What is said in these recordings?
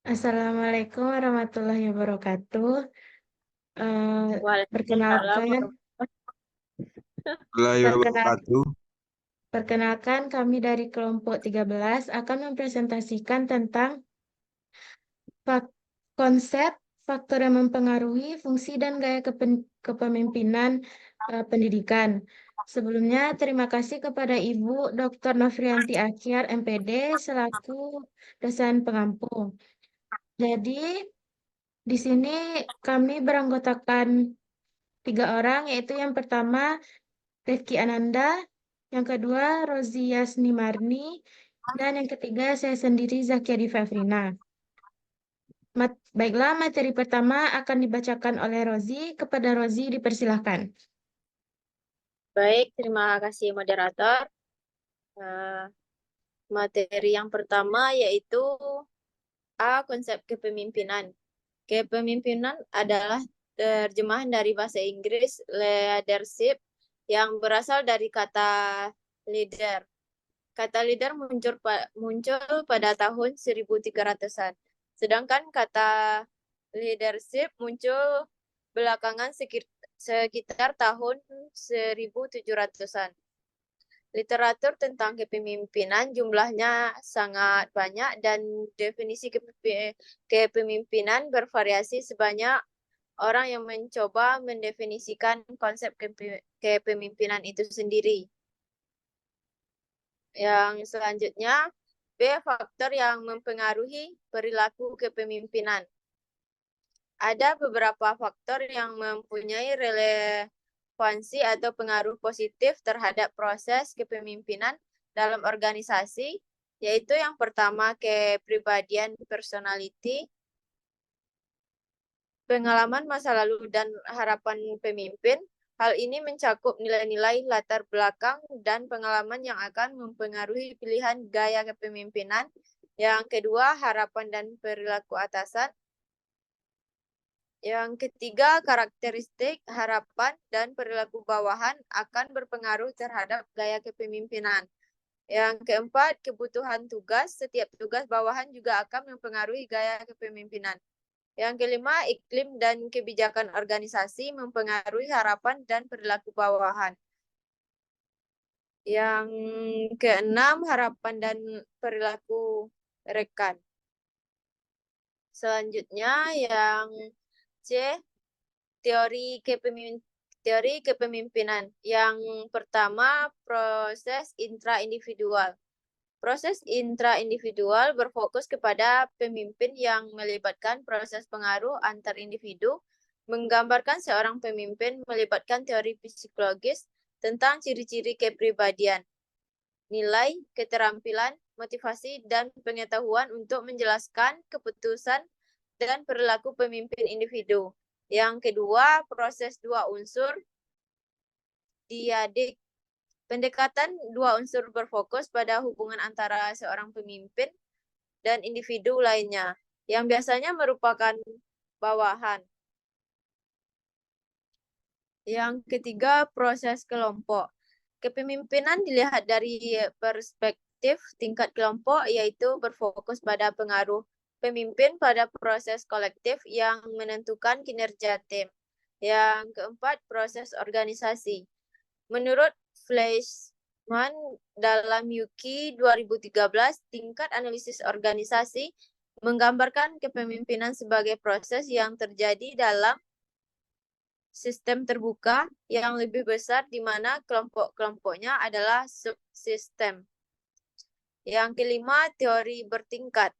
Assalamualaikum warahmatullahi wabarakatuh. Waalaikumsalam Perkenalkan, warahmatullahi Warahmatullahi perkenal, wabarakatuh. perkenalkan kami dari kelompok 13 akan mempresentasikan tentang fak- konsep faktor yang mempengaruhi fungsi dan gaya kepemimpinan pendidikan. Sebelumnya, terima kasih kepada Ibu Dr. Novrianti Akyar, MPD, selaku dosen pengampu. Jadi, di sini kami beranggotakan 3 orang, yaitu yang pertama Rifki Ananda, yang kedua Rozi Yasni Marni, dan yang ketiga saya sendiri Zakia Divafrina. Baiklah, materi pertama akan dibacakan oleh Rozi. Kepada Rozi dipersilahkan. Baik, terima kasih moderator. Eh, Materi yang pertama yaitu konsep kepemimpinan. Kepemimpinan adalah terjemahan dari bahasa Inggris leadership yang berasal dari kata leader. Kata leader muncul pada tahun 1300-an. Sedangkan kata leadership muncul belakangan sekitar tahun 1700-an. Literatur tentang kepemimpinan jumlahnya sangat banyak dan definisi kepemimpinan bervariasi sebanyak orang yang mencoba mendefinisikan konsep kepemimpinan itu sendiri. Yang selanjutnya, B. Faktor yang mempengaruhi perilaku kepemimpinan. Ada beberapa faktor yang mempunyai relevansi atau pengaruh positif terhadap proses kepemimpinan dalam organisasi, yaitu yang pertama kepribadian personality, pengalaman masa lalu dan harapan pemimpin. Hal ini mencakup nilai-nilai latar belakang dan pengalaman yang akan mempengaruhi pilihan gaya kepemimpinan. Yang kedua, harapan dan perilaku atasan. Yang ketiga, karakteristik, harapan, dan perilaku bawahan akan berpengaruh terhadap gaya kepemimpinan. Yang keempat, kebutuhan tugas. Setiap tugas bawahan juga akan mempengaruhi gaya kepemimpinan. Yang kelima, iklim dan kebijakan organisasi mempengaruhi harapan dan perilaku bawahan. Yang keenam, harapan dan perilaku rekan. Selanjutnya, yang C, teori kepemimpinan. Yang pertama, proses intraindividual. Proses intraindividual berfokus kepada pemimpin yang melibatkan proses pengaruh antar individu, menggambarkan seorang pemimpin melibatkan teori psikologis tentang ciri-ciri kepribadian, nilai, keterampilan, motivasi, dan pengetahuan untuk menjelaskan keputusan dan perilaku pemimpin individu. Yang kedua, proses dua unsur diadik. Pendekatan dua unsur berfokus pada hubungan antara seorang pemimpin dan individu lainnya, yang biasanya merupakan bawahan. Yang ketiga, proses kelompok. Kepemimpinan dilihat dari perspektif tingkat kelompok, yaitu berfokus pada pengaruh pemimpin pada proses kolektif yang menentukan kinerja tim. Yang keempat, proses organisasi. Menurut Fleischmann dalam Yuki 2013, tingkat analisis organisasi menggambarkan kepemimpinan sebagai proses yang terjadi dalam sistem terbuka yang lebih besar di mana kelompok-kelompoknya adalah subsistem. Yang kelima, teori bertingkat.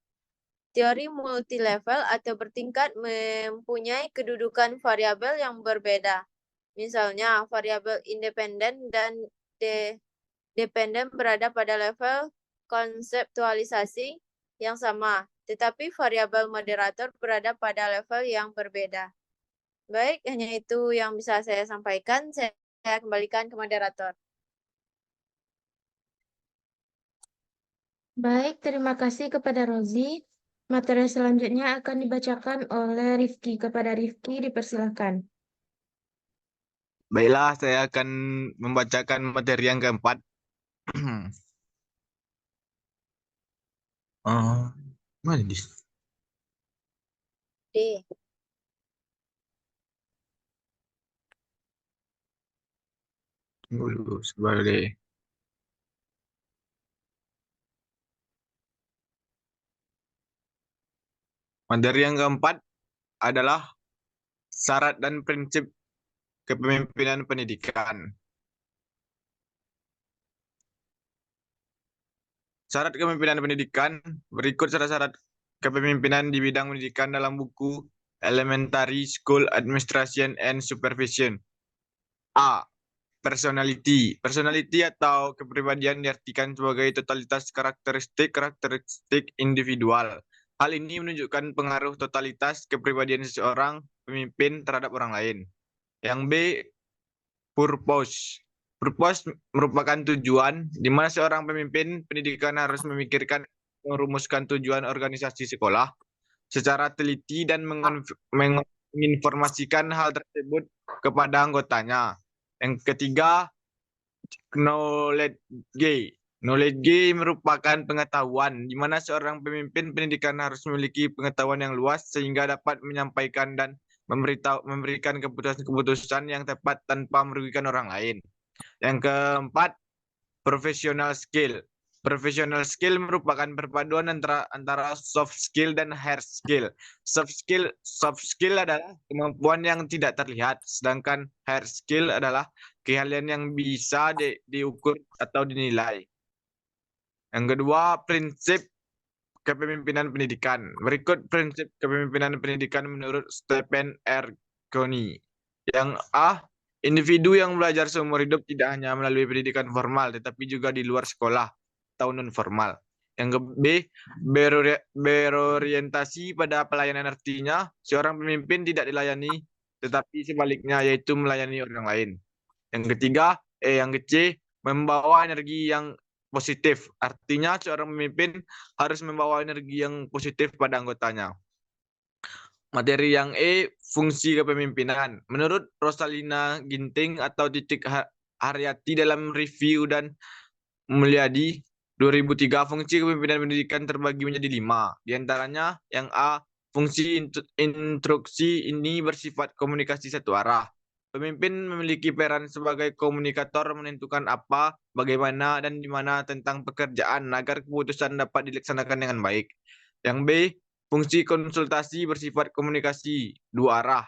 Teori multilevel atau bertingkat mempunyai kedudukan variabel yang berbeda. Misalnya, variabel independen dan dependen berada pada level konseptualisasi yang sama, tetapi variabel moderator berada pada level yang berbeda. Baik, hanya itu yang bisa saya sampaikan. Saya kembalikan ke moderator. Baik, terima kasih kepada Rozi. Materi selanjutnya akan dibacakan oleh Rifki. Kepada Rifki dipersilahkan. Baiklah, saya akan membacakan materi yang keempat. Mana dis? D. Tunggu dulu sebagai materi yang keempat adalah syarat dan prinsip kepemimpinan pendidikan. Syarat kepemimpinan pendidikan berikut syarat-syarat kepemimpinan di bidang pendidikan dalam buku Elementary School Administration and Supervision. A. Personality. Personality atau kepribadian diartikan sebagai totalitas karakteristik individual. Hal ini menunjukkan pengaruh totalitas kepribadian seseorang pemimpin terhadap orang lain. Yang B. Purpose. Purpose merupakan tujuan di mana seorang pemimpin pendidikan harus memikirkan merumuskan tujuan organisasi sekolah secara teliti dan menginformasikan hal tersebut kepada anggotanya. Yang ketiga, knowledge gay. Knowledge gay merupakan pengetahuan di mana seorang pemimpin pendidikan harus memiliki pengetahuan yang luas sehingga dapat menyampaikan dan memberikan keputusan-keputusan yang tepat tanpa merugikan orang lain. Yang keempat, professional skill. Professional skill merupakan perpaduan antara soft skill dan hard skill. Soft skill adalah kemampuan yang tidak terlihat, sedangkan hard skill adalah keahlian yang bisa diukur atau dinilai. Yang kedua, prinsip kepemimpinan pendidikan. Berikut prinsip kepemimpinan pendidikan menurut Stephen R. Covey. Yang A, individu yang belajar seumur hidup tidak hanya melalui pendidikan formal, tetapi juga di luar sekolah atau non-formal. Yang B, berorientasi pada pelayanan, artinya seorang pemimpin tidak dilayani, tetapi sebaliknya, yaitu melayani orang lain. Yang ketiga, yang C, membawa energi yang positif, artinya seorang pemimpin harus membawa energi yang positif pada anggotanya. Materi yang E, fungsi kepemimpinan. Menurut Rosalina Ginting atau Titik Haryati dalam review dan Mulyadi 2003, fungsi kepemimpinan pendidikan terbagi menjadi 5. Di antaranya yang A, fungsi instruksi ini bersifat komunikasi satu arah. Pemimpin memiliki peran sebagai komunikator menentukan apa, bagaimana, dan di mana tentang pekerjaan agar keputusan dapat dilaksanakan dengan baik. Yang B, fungsi konsultasi bersifat komunikasi dua arah.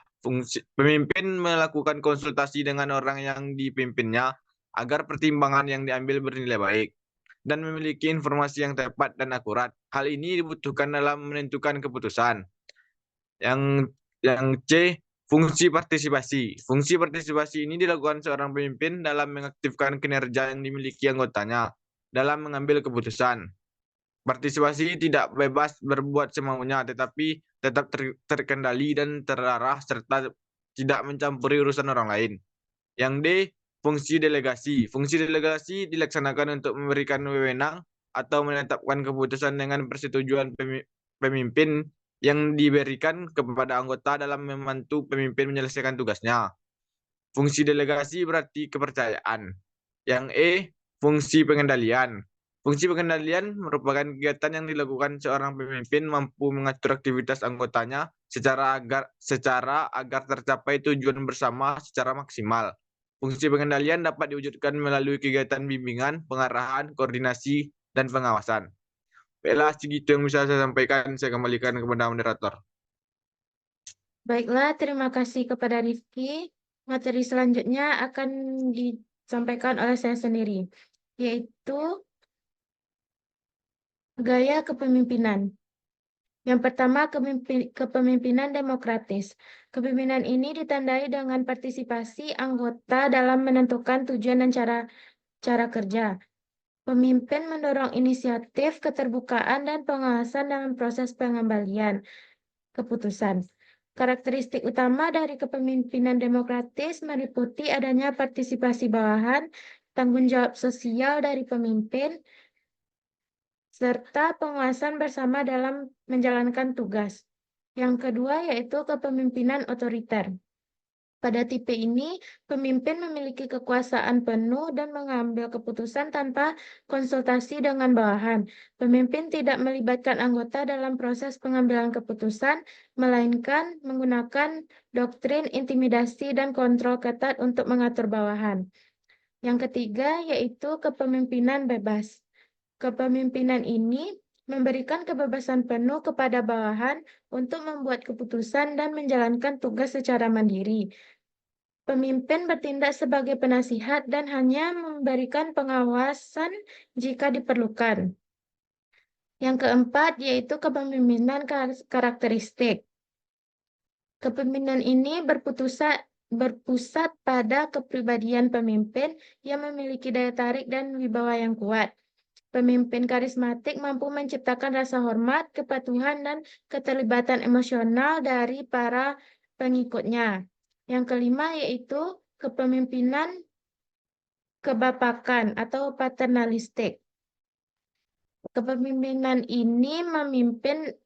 Pemimpin melakukan konsultasi dengan orang yang dipimpinnya agar pertimbangan yang diambil bernilai baik dan memiliki informasi yang tepat dan akurat. Hal ini dibutuhkan dalam menentukan keputusan. Yang C, fungsi partisipasi. Fungsi partisipasi ini dilakukan seorang pemimpin dalam mengaktifkan kinerja yang dimiliki anggotanya dalam mengambil keputusan. Partisipasi tidak bebas berbuat semaunya, tetapi tetap terkendali dan terarah serta tidak mencampuri urusan orang lain. Yang D, fungsi delegasi. Fungsi delegasi dilaksanakan untuk memberikan wewenang atau menetapkan keputusan dengan persetujuan pemimpin yang diberikan kepada anggota dalam membantu pemimpin menyelesaikan tugasnya. Fungsi delegasi berarti kepercayaan. Yang E, fungsi pengendalian. Fungsi pengendalian merupakan kegiatan yang dilakukan seorang pemimpin mampu mengatur aktivitas anggotanya secara agar tercapai tujuan bersama secara maksimal. Fungsi pengendalian dapat diwujudkan melalui kegiatan bimbingan, pengarahan, koordinasi, dan pengawasan. Baiklah, segitu yang bisa saya sampaikan. Saya kembalikan kepada moderator. Baiklah, terima kasih kepada Rifki. Materi selanjutnya akan disampaikan oleh saya sendiri, yaitu gaya kepemimpinan. Yang pertama, kepemimpinan demokratis. Kepemimpinan ini ditandai dengan partisipasi anggota dalam menentukan tujuan dan cara kerja. Pemimpin mendorong inisiatif, keterbukaan, dan pengawasan dalam proses pengembalian keputusan. Karakteristik utama dari kepemimpinan demokratis meliputi adanya partisipasi bawahan, tanggung jawab sosial dari pemimpin, serta pengawasan bersama dalam menjalankan tugas. Yang kedua yaitu kepemimpinan otoriter. Pada tipe ini, pemimpin memiliki kekuasaan penuh dan mengambil keputusan tanpa konsultasi dengan bawahan. Pemimpin tidak melibatkan anggota dalam proses pengambilan keputusan, melainkan menggunakan doktrin intimidasi dan kontrol ketat untuk mengatur bawahan. Yang ketiga yaitu kepemimpinan bebas. Kepemimpinan ini memberikan kebebasan penuh kepada bawahan untuk membuat keputusan dan menjalankan tugas secara mandiri. Pemimpin bertindak sebagai penasihat dan hanya memberikan pengawasan jika diperlukan. Yang keempat yaitu kepemimpinan karakteristik. Kepemimpinan ini berpusat pada kepribadian pemimpin yang memiliki daya tarik dan wibawa yang kuat. Pemimpin karismatik mampu menciptakan rasa hormat, kepatuhan, dan keterlibatan emosional dari para pengikutnya. Yang kelima yaitu kepemimpinan kebapakan atau paternalistik. Kepemimpinan ini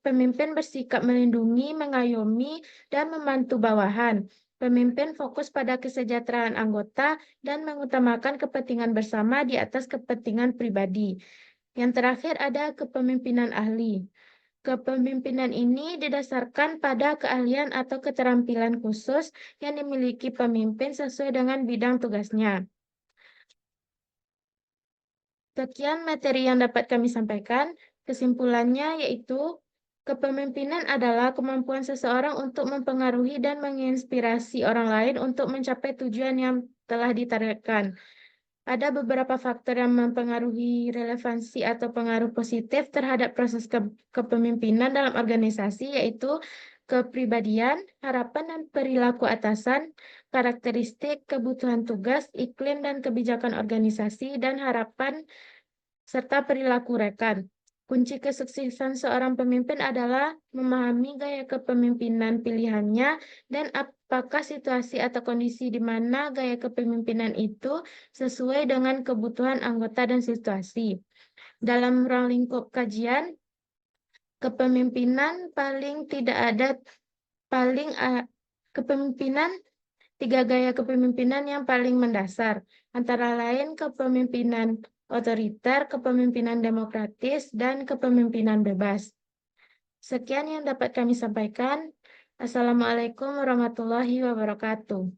pemimpin bersikap melindungi, mengayomi, dan membantu bawahan. Pemimpin fokus pada kesejahteraan anggota dan mengutamakan kepentingan bersama di atas kepentingan pribadi. Yang terakhir ada kepemimpinan ahli. Kepemimpinan ini didasarkan pada keahlian atau keterampilan khusus yang dimiliki pemimpin sesuai dengan bidang tugasnya. Sekian materi yang dapat kami sampaikan. Kesimpulannya yaitu kepemimpinan adalah kemampuan seseorang untuk mempengaruhi dan menginspirasi orang lain untuk mencapai tujuan yang telah ditargetkan. Ada beberapa faktor yang mempengaruhi relevansi atau pengaruh positif terhadap proses kepemimpinan dalam organisasi, yaitu kepribadian, harapan dan perilaku atasan, karakteristik, kebutuhan tugas, iklim dan kebijakan organisasi, dan harapan serta perilaku rekan. Kunci kesuksesan seorang pemimpin adalah memahami gaya kepemimpinan pilihannya dan apakah situasi atau kondisi di mana gaya kepemimpinan itu sesuai dengan kebutuhan anggota dan situasi. Dalam ruang lingkup kajian, kepemimpinan tiga gaya kepemimpinan yang paling mendasar, antara lain kepemimpinan otoriter, kepemimpinan demokratis, dan kepemimpinan bebas. Sekian yang dapat kami sampaikan. Assalamualaikum warahmatullahi wabarakatuh.